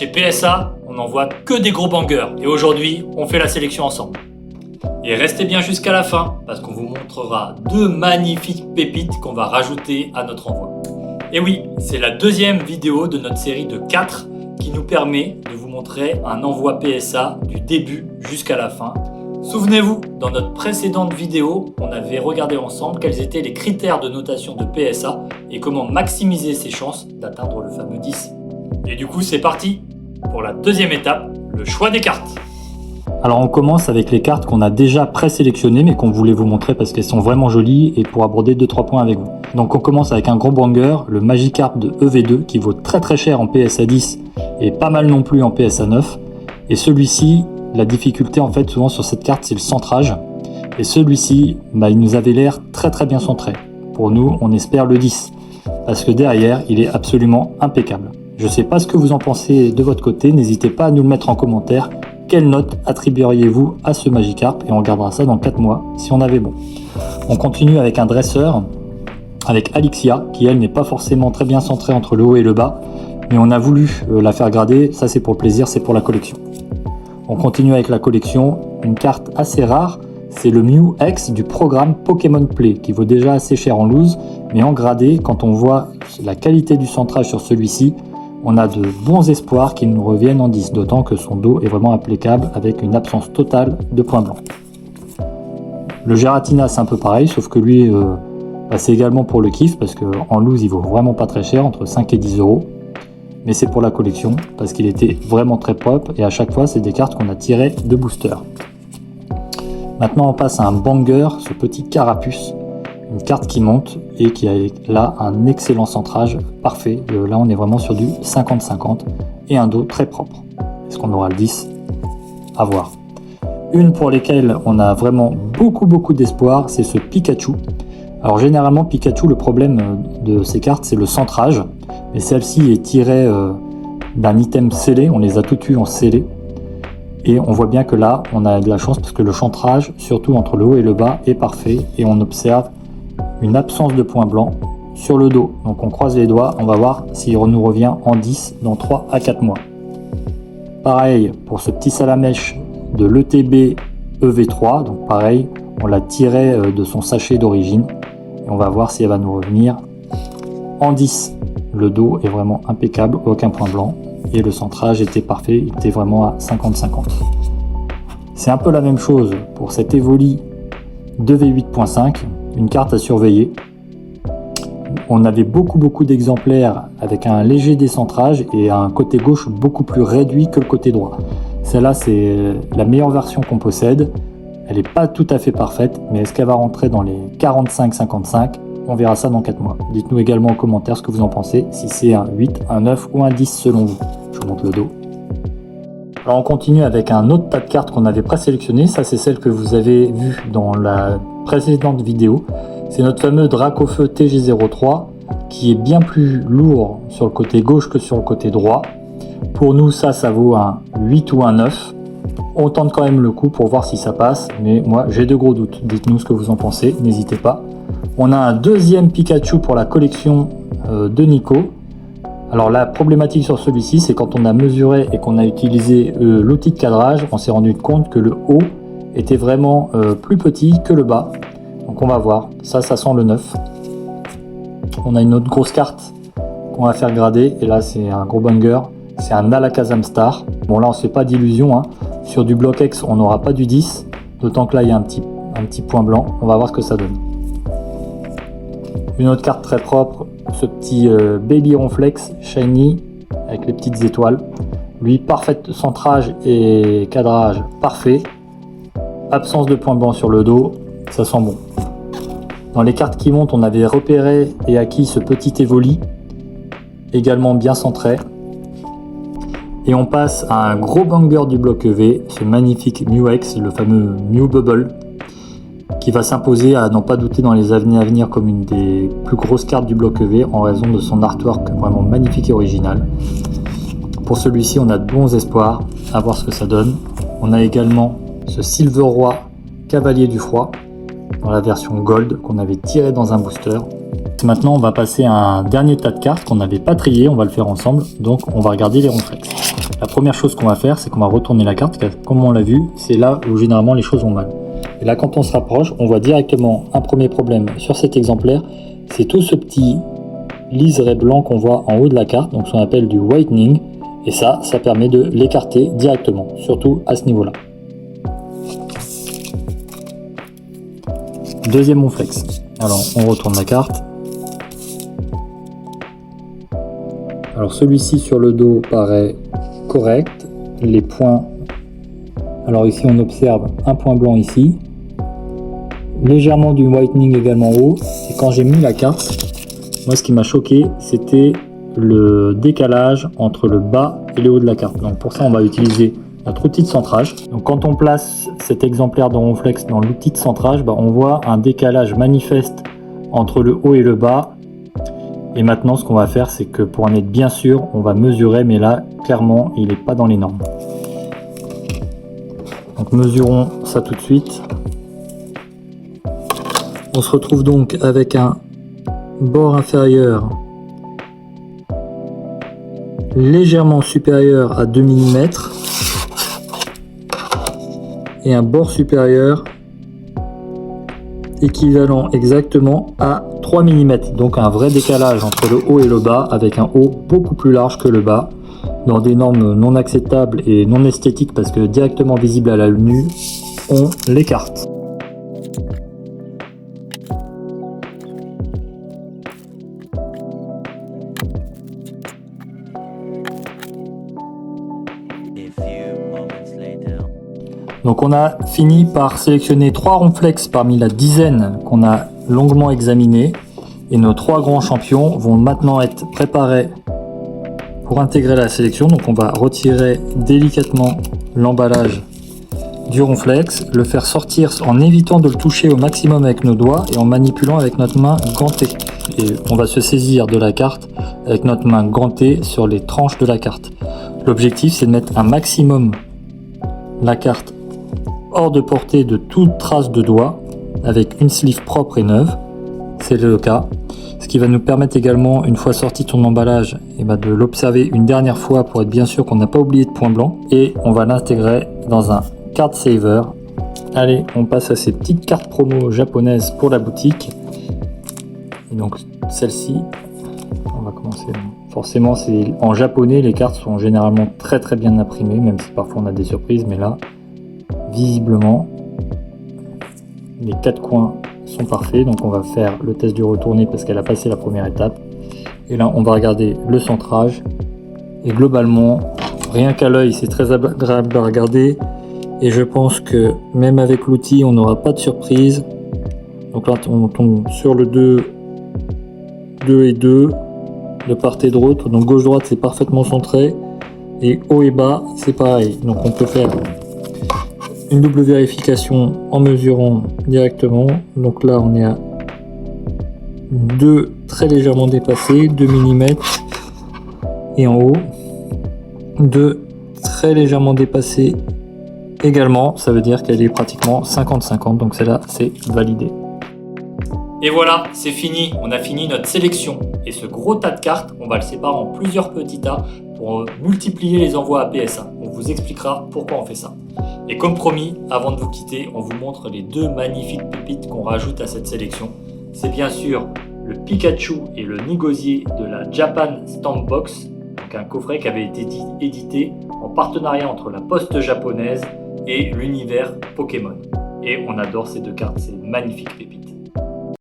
Chez PSA, on n'envoie que des gros bangers et aujourd'hui, on fait la sélection ensemble. Et restez bien jusqu'à la fin parce qu'on vous montrera deux magnifiques pépites qu'on va rajouter à notre envoi. Et oui, c'est la deuxième vidéo de notre série de 4 qui nous permet de vous montrer un envoi PSA du début jusqu'à la fin. Souvenez-vous, dans notre précédente vidéo, on avait regardé ensemble quels étaient les critères de notation de PSA et comment maximiser ses chances d'atteindre le fameux 10. Et du coup, c'est parti pour la deuxième étape, le choix des cartes. Alors on commence avec les cartes qu'on a déjà présélectionnées mais qu'on voulait vous montrer parce qu'elles sont vraiment jolies et pour aborder 2-3 points avec vous. Donc on commence avec un gros banger, le Magikarp de EV2 qui vaut très cher en PSA 10 et pas mal non plus en PSA 9. Et celui-ci, la difficulté en fait souvent sur cette carte c'est le centrage. Et celui-ci, il nous avait l'air très bien centré. Pour nous, on espère le 10 parce que derrière, il est absolument impeccable. Je sais pas ce que vous en pensez de votre côté, n'hésitez pas à nous le mettre en commentaire. Quelle note attribueriez-vous à ce Magikarp? Et on regardera ça dans 4 mois, si on avait bon. On continue avec un dresseur, avec Alixia, qui elle n'est pas forcément très bien centrée entre le haut et le bas, mais on a voulu la faire grader, ça c'est pour le plaisir, c'est pour la collection. On continue avec la collection, une carte assez rare, c'est le Mew X du programme Pokémon Play, qui vaut déjà assez cher en loose, mais en gradé, quand on voit la qualité du centrage sur celui-ci, on a de bons espoirs qu'il nous revienne en 10, d'autant que son dos est vraiment impeccable avec une absence totale de points blancs. Le Giratina c'est un peu pareil, sauf que lui c'est également pour le kiff parce qu'en loose il vaut vraiment pas très cher, entre 5 et 10 euros. Mais c'est pour la collection parce qu'il était vraiment très propre et à chaque fois c'est des cartes qu'on a tirées de booster. Maintenant on passe à un banger, ce petit Carapuce. Une carte qui monte et qui a là un excellent centrage parfait. Là on est vraiment sur du 50-50 et un dos très propre. Est-ce qu'on aura le 10? À voir. Une pour lesquelles on a vraiment beaucoup d'espoir, c'est ce Pikachu. Alors généralement Pikachu, le problème de ces cartes c'est le centrage. Mais celle-ci est tirée d'un item scellé, on les a toutes eues en scellé. Et on voit bien que là on a de la chance parce que le centrage, surtout entre le haut et le bas, est parfait et on observe une absence de points blancs sur le dos. Donc on croise les doigts, on va voir s'il nous revient en 10 dans 3 à 4 mois. Pareil pour ce petit Salamèche de l'ETB EV3, donc pareil, on l'a tiré de son sachet d'origine et on va voir si elle va nous revenir en 10. Le dos est vraiment impeccable, aucun point blanc et le centrage était parfait, il était vraiment à 50-50. C'est un peu la même chose pour cet Evoli 2V8.5, une carte à surveiller. On avait beaucoup d'exemplaires avec un léger décentrage et un côté gauche beaucoup plus réduit que le côté droit. Celle-là c'est la meilleure version qu'on possède. Elle n'est pas tout à fait parfaite, mais est-ce qu'elle va rentrer dans les 45-55? On verra ça dans 4 mois. Dites-nous également en commentaire ce que vous en pensez, si c'est un 8, un 9 ou un 10 selon vous. Je vous montre le dos. Alors on continue avec un autre tas de cartes qu'on avait présélectionné. Ça c'est celle que vous avez vue dans la précédente vidéo. C'est notre fameux Dracofeu TG03 qui est bien plus lourd sur le côté gauche que sur le côté droit. Pour nous ça vaut un 8 ou un 9. On tente quand même le coup pour voir si ça passe, mais moi j'ai de gros doutes. Dites-nous ce que vous en pensez, n'hésitez pas. On a un deuxième Pikachu pour la collection de Nico. Alors la problématique sur celui-ci, c'est quand on a mesuré et qu'on a utilisé l'outil de cadrage, on s'est rendu compte que le haut était vraiment plus petit que le bas. Donc on va voir, ça sent le 9. On a une autre grosse carte qu'on va faire grader, et là c'est un gros banger, c'est un Alakazam Star. Bon là on se fait pas d'illusion, hein. Sur du bloc X on n'aura pas du 10, d'autant que là il y a un petit point blanc, on va voir ce que ça donne. Une autre carte très propre, ce petit Baby Ronflex Shiny avec les petites étoiles. Lui, parfait centrage et cadrage parfait. Absence de points blancs sur le dos, ça sent bon. Dans les cartes qui montent, on avait repéré et acquis ce petit Evoli, également bien centré. Et on passe à un gros banger du bloc EV, ce magnifique Mew X, le fameux Mew Bubble, qui va s'imposer à n'en pas douter dans les années à venir comme une des plus grosses cartes du bloc EV en raison de son artwork vraiment magnifique et original. Pour celui-ci, on a de bons espoirs, à voir ce que ça donne. On a également ce Silver Roi Cavalier du Froid dans la version Gold qu'on avait tiré dans un booster. Maintenant, on va passer à un dernier tas de cartes qu'on n'avait pas trié, on va le faire ensemble, donc on va regarder les Ronflex. La première chose qu'on va faire, c'est qu'on va retourner la carte, car comme on l'a vu, c'est là où généralement les choses vont mal. Et là, quand on se rapproche, on voit directement un premier problème sur cet exemplaire, c'est tout ce petit liseré blanc qu'on voit en haut de la carte, donc ce qu'on appelle du whitening, et ça permet de l'écarter directement, surtout à ce niveau-là. Deuxième Onflex. Alors, on retourne la carte. Alors, celui-ci sur le dos paraît correct. Les points, alors ici on observe un point blanc ici, légèrement du whitening également haut. Et quand j'ai mis la carte, moi ce qui m'a choqué, c'était le décalage entre le bas et le haut de la carte. Donc pour ça, on va utiliser notre outil de centrage. Donc quand on place cet exemplaire de Onflex dans l'outil de centrage, on voit un décalage manifeste entre le haut et le bas. Et maintenant, ce qu'on va faire, c'est que pour en être bien sûr, on va mesurer, mais là, clairement, il n'est pas dans les normes. Donc mesurons ça tout de suite. On se retrouve donc avec un bord inférieur légèrement supérieur à 2 mm et un bord supérieur équivalent exactement à 3 mm. Donc un vrai décalage entre le haut et le bas, avec un haut beaucoup plus large que le bas, dans des normes non acceptables et non esthétiques, parce que directement visible à l'œil nu, on l'écarte. Donc on a fini par sélectionner 3 Onflex parmi la dizaine qu'on a longuement examiné, et nos 3 grands champions vont maintenant être préparés pour intégrer la sélection. Donc on va retirer délicatement l'emballage du Onflex, le faire sortir en évitant de le toucher au maximum avec nos doigts et en manipulant avec notre main gantée. Et on va se saisir de la carte avec notre main gantée sur les tranches de la carte. L'objectif, c'est de mettre un maximum la carte hors de portée de toute trace de doigt avec une sleeve propre et neuve. C'est le cas. Ce qui va nous permettre également, une fois sorti ton emballage, de l'observer une dernière fois pour être bien sûr qu'on n'a pas oublié de point blanc. Et on va l'intégrer dans un card saver. Allez, on passe à ces petites cartes promo japonaises pour la boutique. Et donc celle-ci, on va commencer. Forcément, c'est en japonais, les cartes sont généralement très très bien imprimées, même si parfois on a des surprises, mais là, visiblement, les 4 coins sont parfaits. Donc on va faire le test du retourné parce qu'elle a passé la première étape. Et là, on va regarder le centrage. Et globalement, rien qu'à l'œil, c'est très agréable à regarder. Et je pense que même avec l'outil, on n'aura pas de surprise. Donc là, on tombe sur le 2 et 2, de part et d'autre. Donc gauche-droite, c'est parfaitement centré. Et haut et bas, c'est pareil. Donc on peut faire une double vérification en mesurant directement. Donc là, on est à 2 très légèrement dépassés, 2 mm. Et en haut, 2 très légèrement dépassés également. Ça veut dire qu'elle est pratiquement 50-50. Donc celle-là, c'est validé. Et voilà, c'est fini, on a fini notre sélection. Et ce gros tas de cartes, on va le séparer en plusieurs petits tas pour multiplier les envois à PSA. On vous expliquera pourquoi on fait ça. Et comme promis, avant de vous quitter, on vous montre les 2 magnifiques pépites qu'on rajoute à cette sélection. C'est bien sûr le Pikachu et le Nigosier de la Japan Stamp Box, donc un coffret qui avait été édité en partenariat entre la Poste japonaise et l'univers Pokémon. Et on adore ces 2 cartes, c'est magnifique pépites.